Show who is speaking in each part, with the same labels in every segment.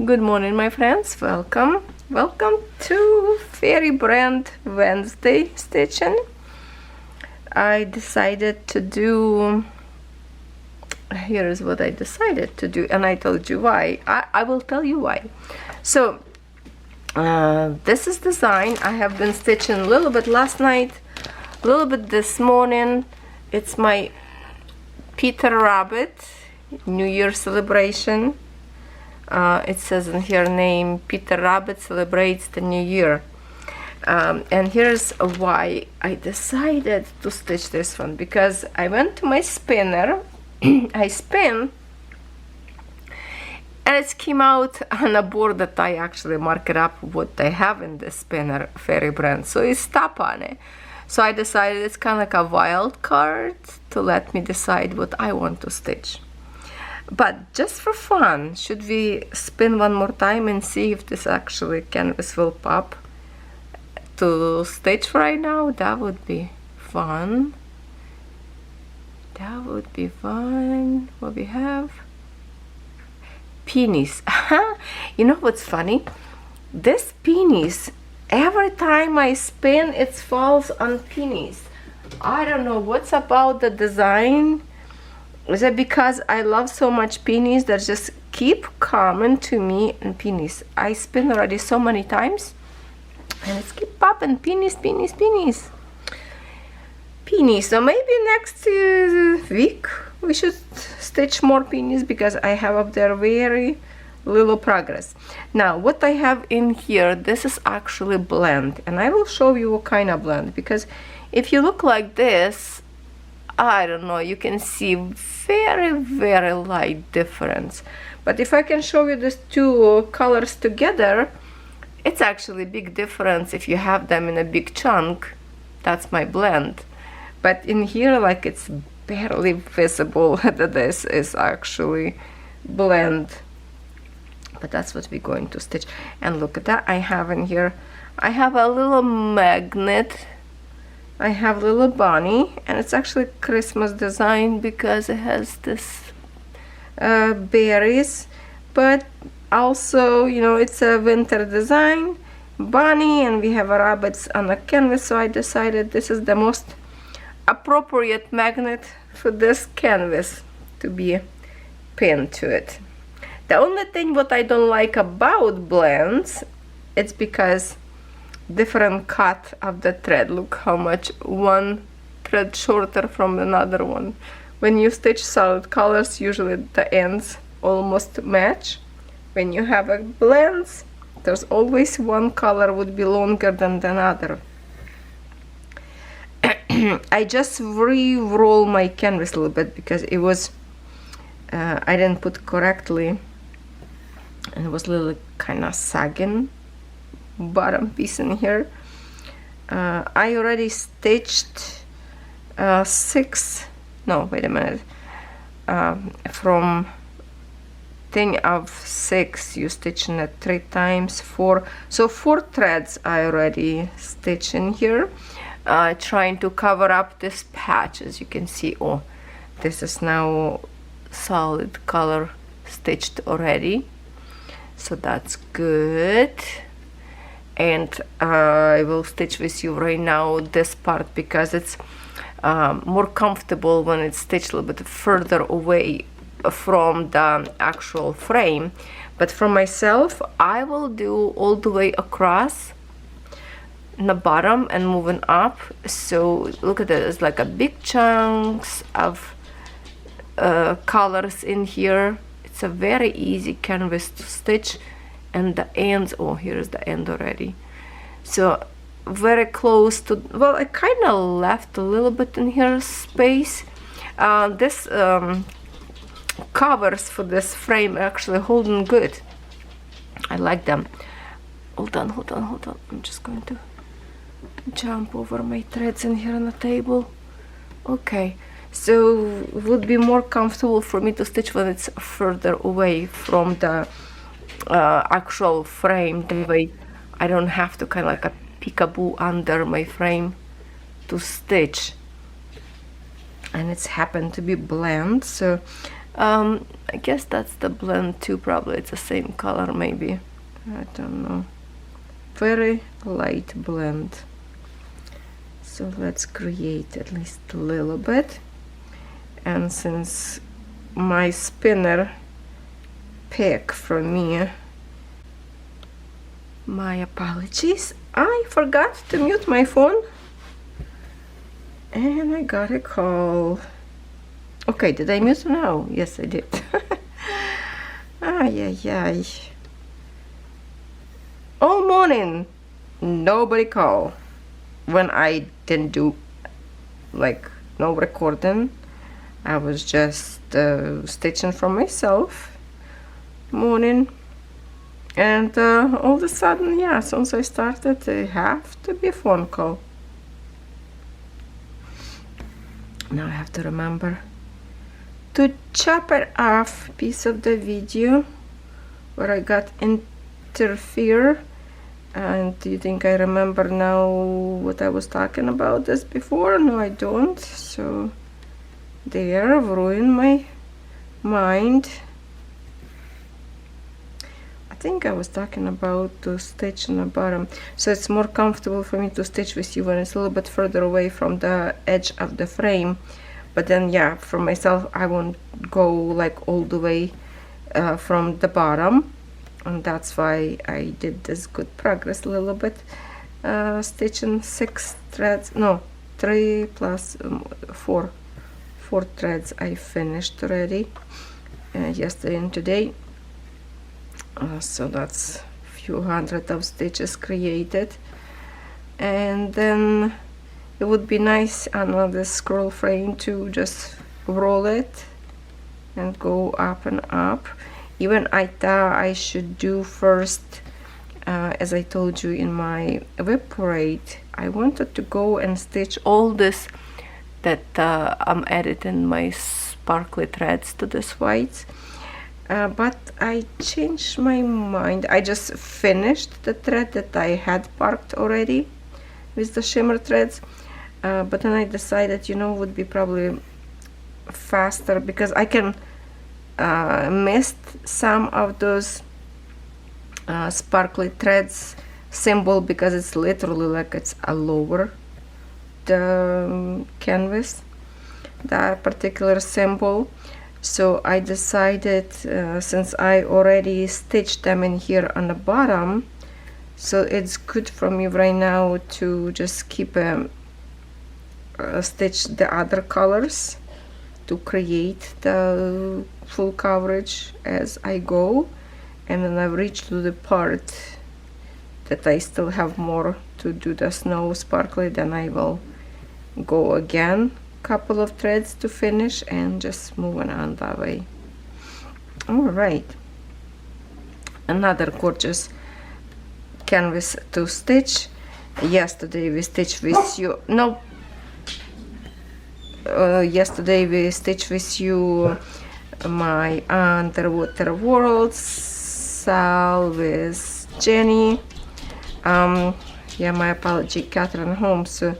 Speaker 1: Good morning, my friends. Welcome to Fairy Brand Wednesday stitching. I decided to do, here is what I decided to do, and I told you why. I will tell you why. So this is design. I have been stitching a little bit last night, a little bit this morning. It's my Peter Rabbit New Year celebration. It says in here name Peter Rabbit celebrates the new year, and here's why I decided to stitch this one, because I went to my spinner. I spin and it came out on a board that I actually mark it up what I have in the spinner, Fairy Brand, so it stopped on it. So I decided it's kind of like a wild card to let me decide what I want to stitch. But just for fun, should we spin one more time and see if this actually canvas will pop to stitch right now? That would be fun. That would be fun. What we have? Peonies. You know what's funny? This peonies, every time I spin, it falls on peonies. I don't know what's about the design. Is it because I love so much peonies that just keep coming to me and peonies? I spin already so many times and it's keep popping peonies. So maybe next week we should stitch more peonies, because I have up there very little progress. Now what I have in here, this is actually blend, and I will show you what kind of blend, because if you look like this, I don't know, you can see very light difference. But if I can show you these two colors together, it's actually a big difference if you have them in a big chunk. That's my blend. But in here, like, it's barely visible that this is actually blend. But that's what we're going to stitch. And look at that, I have in here, I have a little magnet. I have little bunny, and it's actually Christmas design because it has this berries, but also, you know, it's a winter design bunny, and we have rabbits on the canvas. So I decided this is the most appropriate magnet for this canvas to be pinned to it. The only thing what I don't like about blends, it's because different cut of the thread. Look how much one thread shorter from another one. When you stitch solid colors, usually the ends almost match. When you have a blends, there's always one color would be longer than the other. I just re-roll my canvas a little bit because it was I didn't put correctly, and it was a little kind of sagging bottom piece in here. I already stitched 6, no, wait a minute, from thing of 6 you stitch in it 3 times 4, so 4 threads I already stitched in here, trying to cover up this patch. As you can see, oh, this is now solid color stitched already, so that's good. And I will stitch with you right now this part because it's more comfortable when it's stitched a little bit further away from the actual frame. But for myself, I will do all the way across in the bottom and moving up. So look at it, it's like a big chunks of colors in here. It's a very easy canvas to stitch. And the ends, oh, here's the end already. So very close to, well, I kind of left a little bit in here space. This covers for this frame actually holding good. I like them. Hold on. I'm just going to jump over my threads in here on the table. Okay, so it would be more comfortable for me to stitch when it's further away from the actual frame. That way I don't have to kind of like a peekaboo under my frame to stitch. And it's happened to be blend, so I guess that's the blend too, probably it's the same color maybe, I don't know. Very light blend. So let's create at least a little bit. And since my spinner pick from me, my apologies, I forgot to mute my phone and I got a call. Okay, did I mute now? Yes, I did. Ay, ay, ay. All morning, nobody called. When I didn't do like no recording, I was just stitching for myself morning, and all of a sudden, yeah, as soon as I started, there have to be a phone call. Now I have to remember to chop it off piece of the video where I got interfere. And do you think I remember now what I was talking about this before? No, I don't. So there, ruined my mind. I think I was talking about to stitch on the bottom, so it's more comfortable for me to stitch with you when it's a little bit further away from the edge of the frame. But then, yeah, for myself, I won't go like all the way from the bottom. And that's why I did this good progress a little bit, stitching 6 threads, no, 3 plus 4 threads I finished already yesterday and today. So that's a few hundred of stitches created. And then it would be nice on this scroll frame to just roll it and go up and up. Even I thought I should do first, as I told you in my web parade, I wanted to go and stitch all this that I'm editing my sparkly threads to this white, but I changed my mind. I just finished the thread that I had parked already with the shimmer threads, but then I decided, you know, would be probably faster because I can missed some of those sparkly threads symbol because it's literally like it's all over the canvas, that particular symbol. So I decided, since I already stitched them in here on the bottom, so it's good for me right now to just keep stitch the other colors to create the full coverage as I go. And then I've reached to the part that I still have more to do the snow sparkly, then I will go again couple of threads to finish and just moving on that way. All right, another gorgeous canvas to stitch. Yesterday we stitched with you, no, yesterday we stitched with you my underwater world SAL with Jenny. Yeah, my apology, Catherine home, so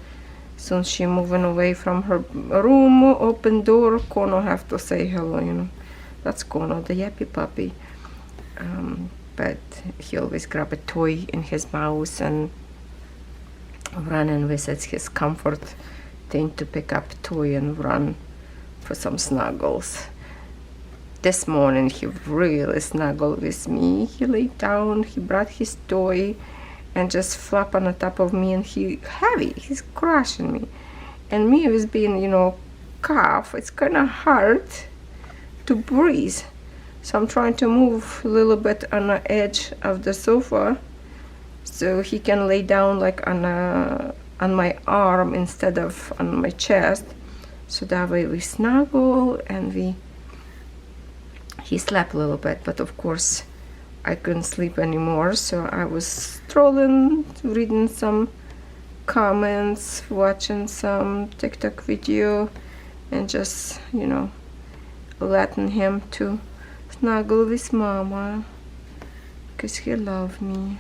Speaker 1: soon she moving away from her room, open door, Kono have to say hello, you know, that's Kono, the yappy puppy. But he always grab a toy in his mouth and run and visits his comfort thing to pick up a toy and run for some snuggles. This morning he really snuggled with me. He laid down, he brought his toy and just flop on the top of me, and he's crushing me. And me with being, you know, cough, it's kind of hard to breathe. So I'm trying to move a little bit on the edge of the sofa so he can lay down like on my arm instead of on my chest. So that way we snuggle and he slept a little bit, but of course I couldn't sleep anymore, so I was strolling, reading some comments, watching some TikTok video, and just, you know, letting him to snuggle with mama because he loved me.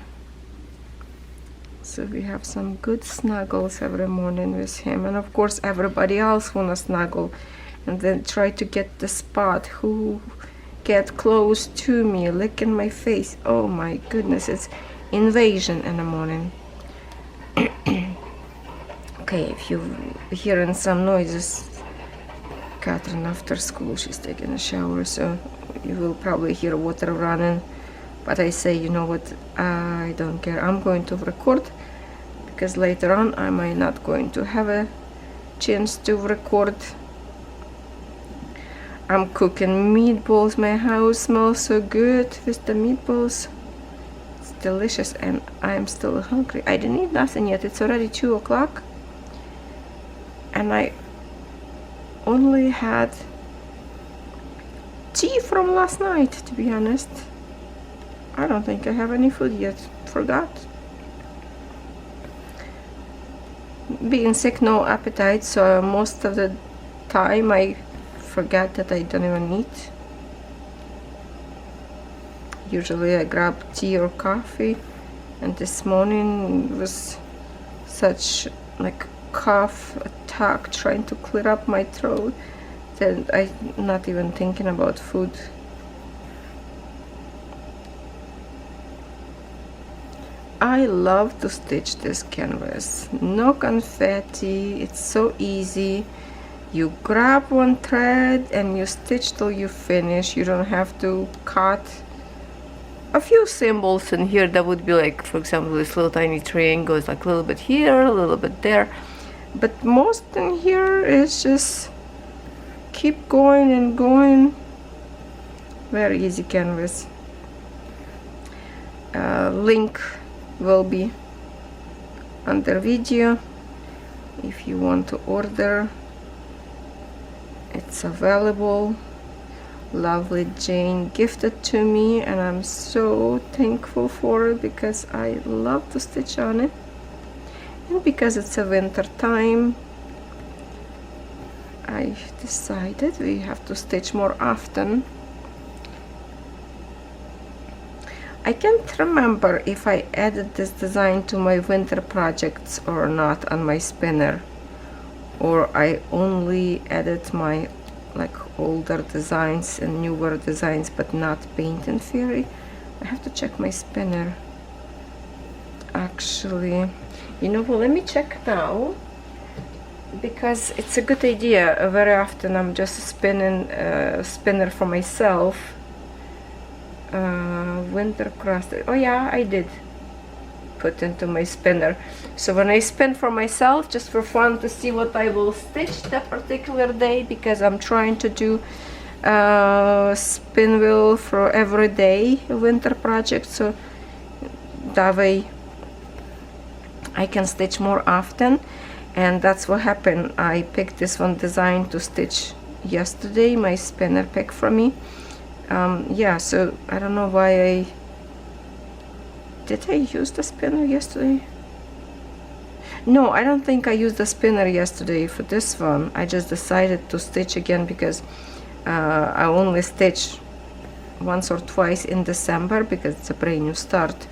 Speaker 1: So we have some good snuggles every morning with him, and of course everybody else wanna snuggle and then try to get the spot who get close to me, licking my face. Oh my goodness, it's invasion in the morning. Okay, if you're hearing some noises, Catherine after school, she's taking a shower, so you will probably hear water running. But I say, you know what, I don't care. I'm going to record, because later on I might not going to have a chance to record. I'm cooking meatballs. My house smells so good with the meatballs. It's delicious, and I'm still hungry. I didn't eat nothing yet. It's already 2 o'clock, and I only had tea from last night, to be honest. I don't think I have any food yet. Forgot. Being sick, no appetite, so most of the time I forget that I don't even eat. Usually I grab tea or coffee, and this morning was such like cough attack trying to clear up my throat that I'm not even thinking about food. I love to stitch this canvas. No confetti, it's so easy. You grab one thread and you stitch till you finish. You don't have to cut. A few symbols in here that would be like, for example, this little tiny triangle is like a little bit here, a little bit there. But most in here is just keep going and going. Very easy canvas. Link will be under video if you want to order. It's available. Lovely Jane gifted to me, and I'm so thankful for it because I love to stitch on it, and because it's a winter time I decided we have to stitch more often. I can't remember if I added this design to my winter projects or not on my spinner, or I only added my like older designs and newer designs but not Paint and Fury. I have to check my spinner. Actually, you know what, let me check now, because it's a good idea. Very often I'm just spinning spinner for myself. Winter cross. Oh yeah, I did put into my spinner. So when I spin for myself, just for fun to see what I will stitch that particular day, because I'm trying to do spin wheel for every day winter project, so that way I can stitch more often. And that's what happened. I picked this one design to stitch yesterday. My spinner picked for me. Yeah, so I don't know why did I use the spinner yesterday? No, I don't think I used the spinner yesterday for this one. I just decided to stitch again because I only stitch once or twice in December because it's a brand new start.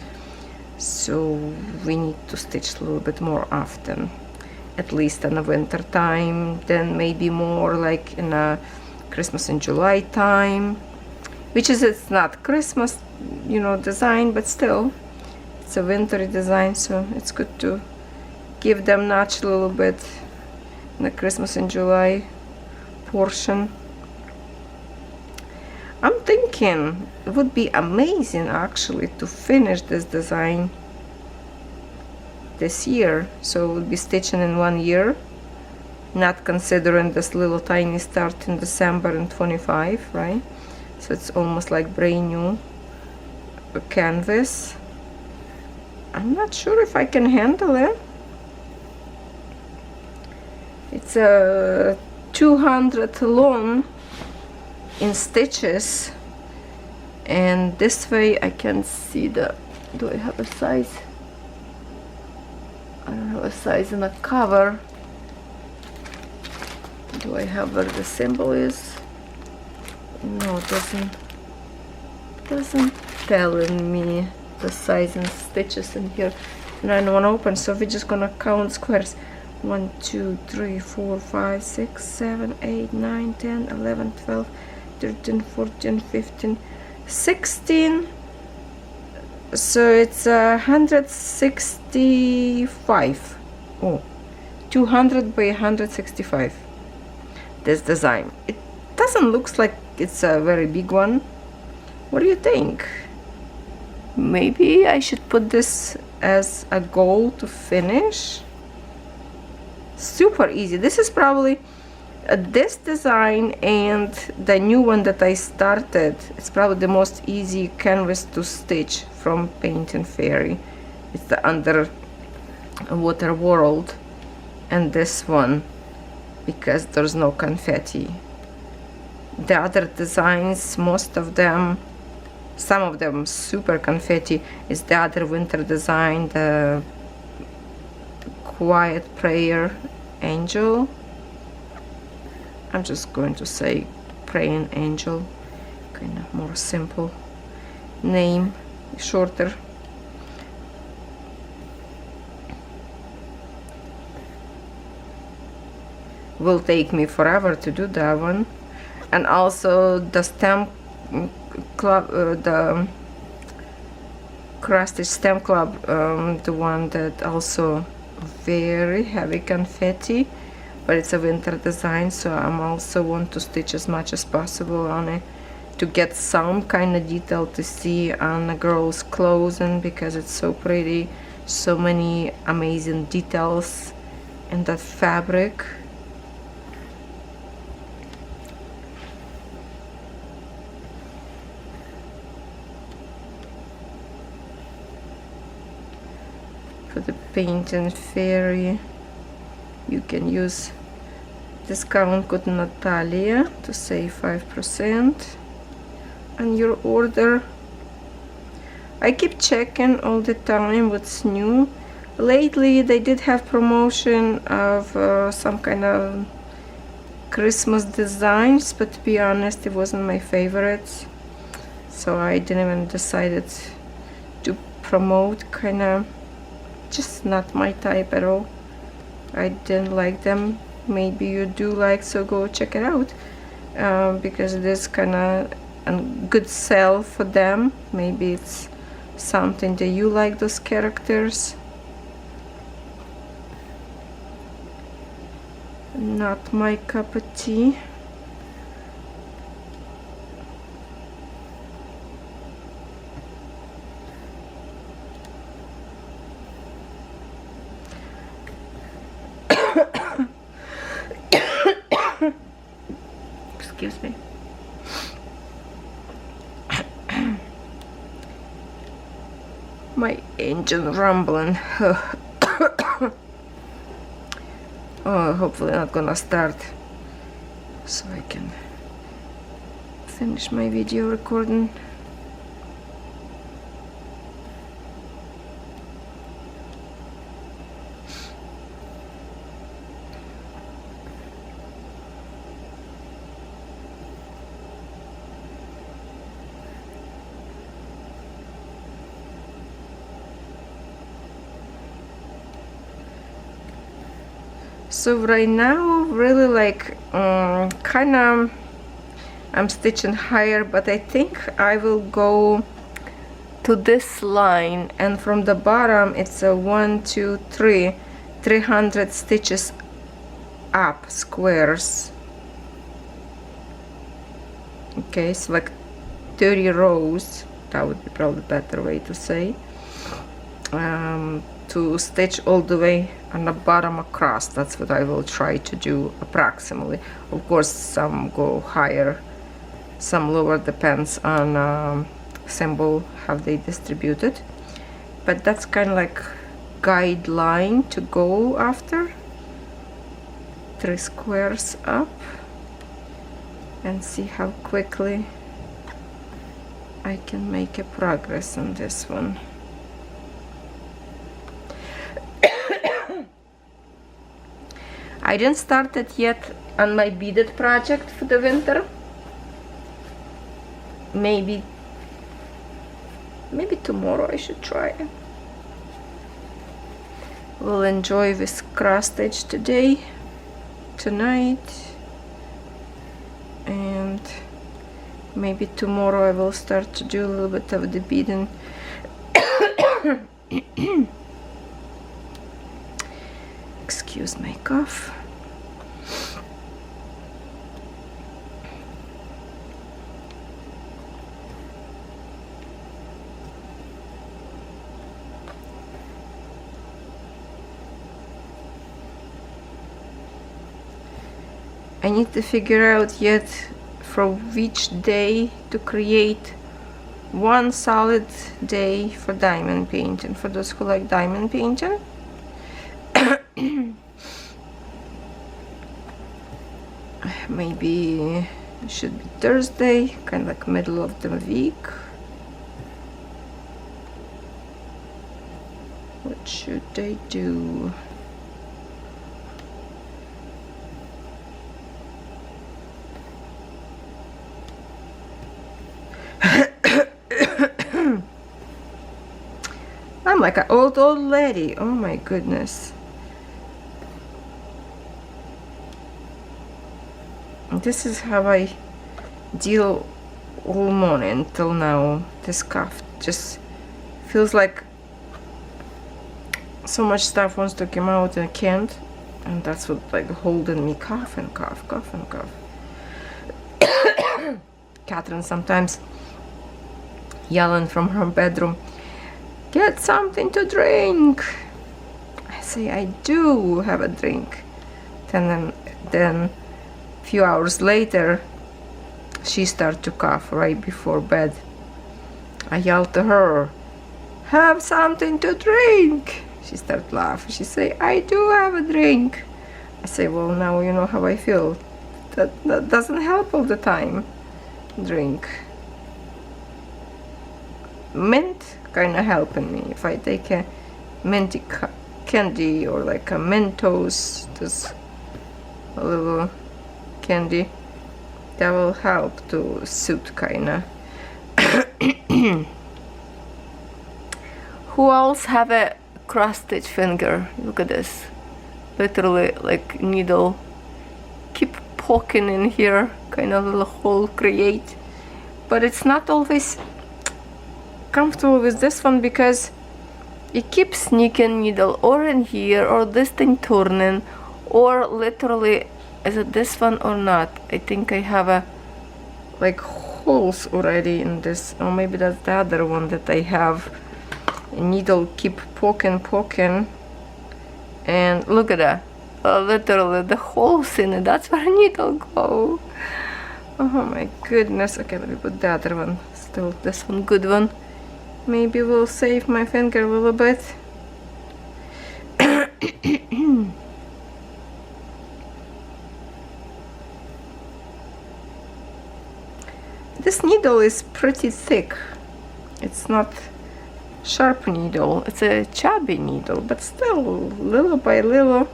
Speaker 1: So we need to stitch a little bit more often, at least in the winter time, then maybe more like in a Christmas and July time, which is, it's not Christmas, you know, design, but still it's a wintry design, so it's good to give them notch a little bit in the Christmas and July portion. I'm thinking it would be amazing actually to finish this design this year, so it would be stitching in 1 year, not considering this little tiny start in December in 25, right? So it's almost like brand new canvas. I'm not sure if I can handle it. It's a 200 long in stitches, and this way I can see the, do I have a size? I don't have a size in the cover. Do I have where the symbol is? No, it doesn't tell me the size and stitches in here, and I don't want to open, so we're just gonna count squares. 1 2 3 4 5 6 7 8 9 10 11 12 13 14 15 16. So it's 165. Oh, 200 by 165. This design, it doesn't look like it's a very big one. What do you think? Maybe I should put this as a goal to finish. Super easy. This is probably this design and the new one that I started. It's probably the most easy canvas to stitch from Paint and Fairy. It's the underwater world, and this one, because there's no confetti. The other designs, most of them, some of them super confetti, is the other winter design, the Quiet Prayer Angel. I'm just going to say Praying Angel, kind of more simple name, shorter. Will take me forever to do that one. And also the stamp club, the Crusty Stamp Club, the one that also very heavy confetti, but it's a winter design, so I'm also want to stitch as much as possible on it to get some kind of detail to see on a girl's clothes, and because it's so pretty, so many amazing details in that fabric. For the Paint and Fairy, you can use discount code Natalia to save 5% on your order. I keep checking all the time what's new. Lately they did have promotion of some kind of Christmas designs, but to be honest, it wasn't my favorite, so I didn't even decided to promote. Kind of just not my type at all. I didn't like them. Maybe you do like, so go check it out, because it is kind of a good sell for them. Maybe it's something that you like, those characters. Not my cup of tea. Excuse me. My engine rumbling. Oh, hopefully not gonna start, so I can finish my video recording. So right now, really like kind of I'm stitching higher, but I think I will go to this line, and from the bottom it's a 1 2 3 300 stitches up, squares. Okay, so like 30 rows, that would be probably a better way to say, to stitch all the way on the bottom across. That's what I will try to do approximately. Of course, some go higher, some lower, depends on symbol, how they distribute it, but that's kind of like guideline to go after. 3 squares up, and see how quickly I can make a progress on this one. I didn't start it yet on my beaded project for the winter. Maybe tomorrow I should try it. will enjoy this cross stitch today, tonight, and maybe tomorrow I will start to do a little bit of the beading. Excuse my cough. I need to figure out yet for which day to create one solid day for diamond painting, for those who like diamond painting. Maybe it should be Thursday, kind of like middle of the week. What should they do? I'm like an old lady. Oh my goodness. This is how I deal all morning till now. This cough just feels like so much stuff wants to come out and can't, and that's what like holding me cough and cough, cough and cough. Catherine sometimes yelling from her bedroom, "Get something to drink." I say I do have a drink. Then few hours later she started to cough right before bed. I yelled to her, "Have something to drink." She started laughing. She say, "I do have a drink." I say, "Well, now you know how I feel. That doesn't help all the time. Drink. Mint kind of helping me. If I take a minty candy or like a Mentos, this a little candy, that will help to soothe kind of." Who else have a cross stitch finger? Look at this, literally like needle keep poking in here, kind of little hole create, but it's not always comfortable with this one because it keeps sneaking needle or in here or this thing turning, or literally, is it this one or not? I think I have a like holes already in this, or maybe that's the other one that I have. A needle keep poking, and look at that, literally the holes in it. That's where a needle go. Oh my goodness. Okay, let me put the other one. Still this one, good one. Maybe we'll save my finger a little bit. This needle is pretty thick. It's not sharp needle, it's a chubby needle, but still little by little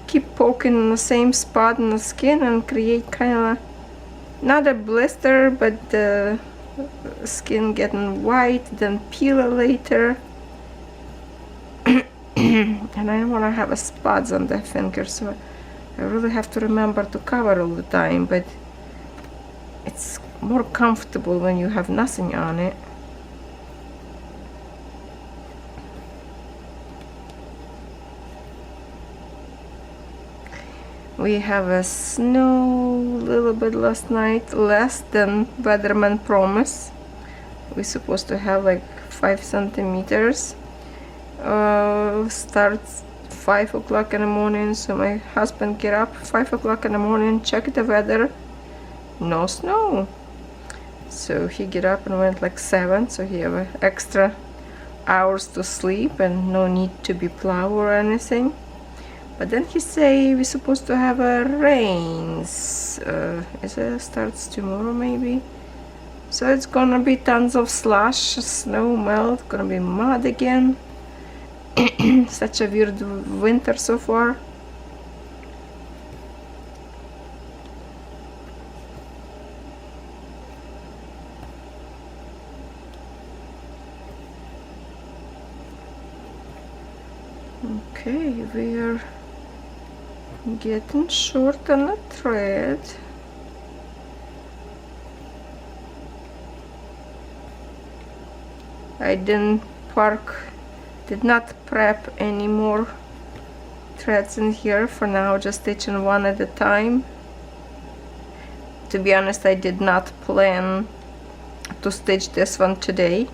Speaker 1: keep poking in the same spot in the skin and create kind of not a blister, but the skin getting white, then peel later. And I don't want to have a spots on the finger, so I really have to remember to cover all the time, but it's more comfortable when you have nothing on it. We have a snow little bit last night, less than weatherman promise. We're supposed to have like 5 centimeters. Starts 5 o'clock in the morning, so my husband get up 5 o'clock in the morning, check the weather, no snow. So he get up and went like 7, so he have extra hours to sleep and no need to be plow or anything. But then he say we're supposed to have a rains. Starts tomorrow maybe. So it's gonna be tons of slush, snow melt, gonna be mud again. Such a weird winter so far. Okay, we're getting short on the thread. I did not prep any more threads in here. For now, just stitching one at a time. To be honest, I did not plan to stitch this one today,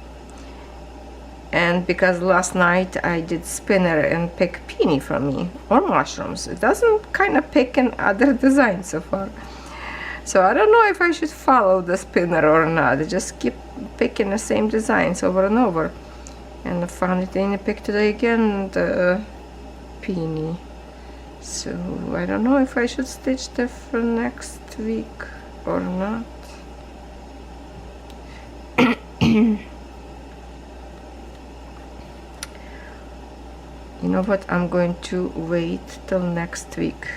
Speaker 1: and because last night I did spinner and pick peony from me, or mushrooms. It doesn't kind of pick in other designs so far, so I don't know if I should follow the spinner or not. I just keep picking the same designs over and over, and I found it in a pick today again, the peony. So I don't know if I should stitch that for next week or not. You know what, I'm going to wait till next week,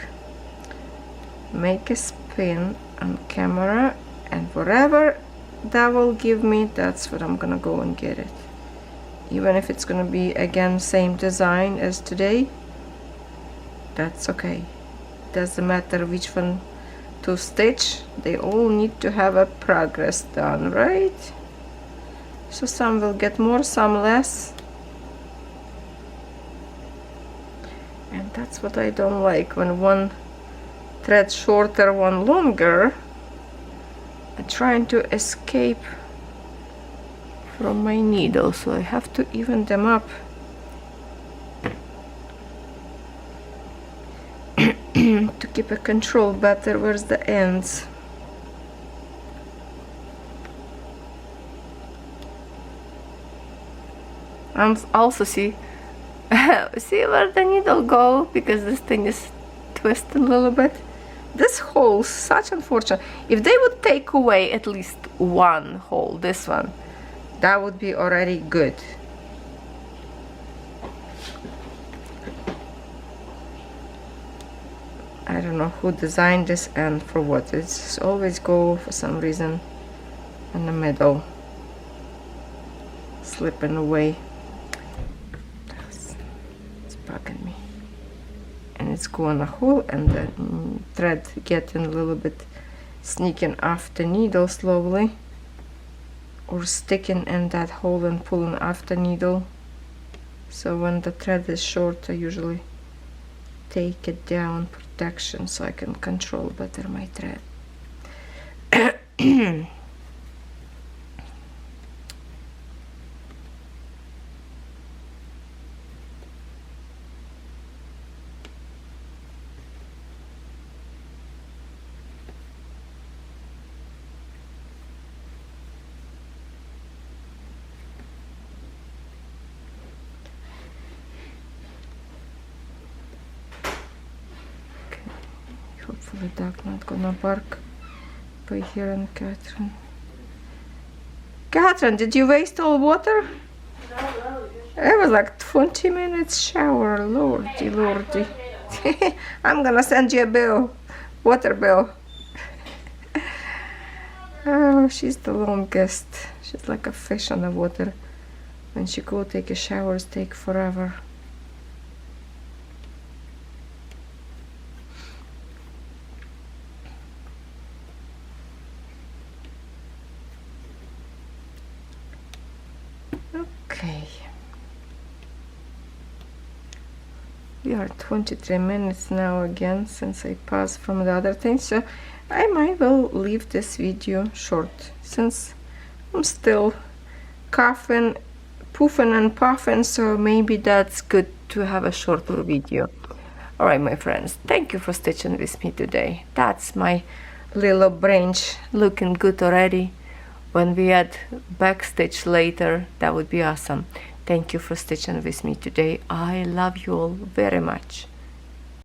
Speaker 1: make a spin on camera, and whatever that will give me, that's what I'm gonna go and get it. Even if it's gonna be again same design as today, that's okay. Doesn't matter which one to stitch, they all need to have a progress done, right? So some will get more, some less. And that's what I don't like, when one thread shorter, one longer. I'm trying to escape from my needle, so I have to even them up. To keep a control better where's the ends. And also see where the needle go, because this thing is twisted a little bit. This hole, such unfortunate. If they would take away at least one hole, this one, that would be already good. I don't know who designed this and for what. It's always go for some reason in the middle, slipping away. It's bugging me. And it's going a hole, and the thread getting a little bit sneaking off the needle slowly, or sticking in that hole and pulling off the needle. So when the thread is short, I usually take it down, protection, so I can control better my thread. Hopefully dog not gonna bark by hearing Catherine. Catherine, did you waste all water?
Speaker 2: No.
Speaker 1: It was like 20 minutes shower, lordy, lordy. I'm gonna send you a bill, water bill. Oh, she's the longest. She's like a fish on the water. When she go take a showers, take forever. Okay, we are 23 minutes now again since I paused from the other thing, so I might well leave this video short since I'm still coughing, poofing and puffing, so maybe that's good to have a shorter video. Alright my friends, thank you for stitching with me today. That's my little branch looking good already. When we add backstitch later, that would be awesome. Thank you for stitching with me today. I love you all very much.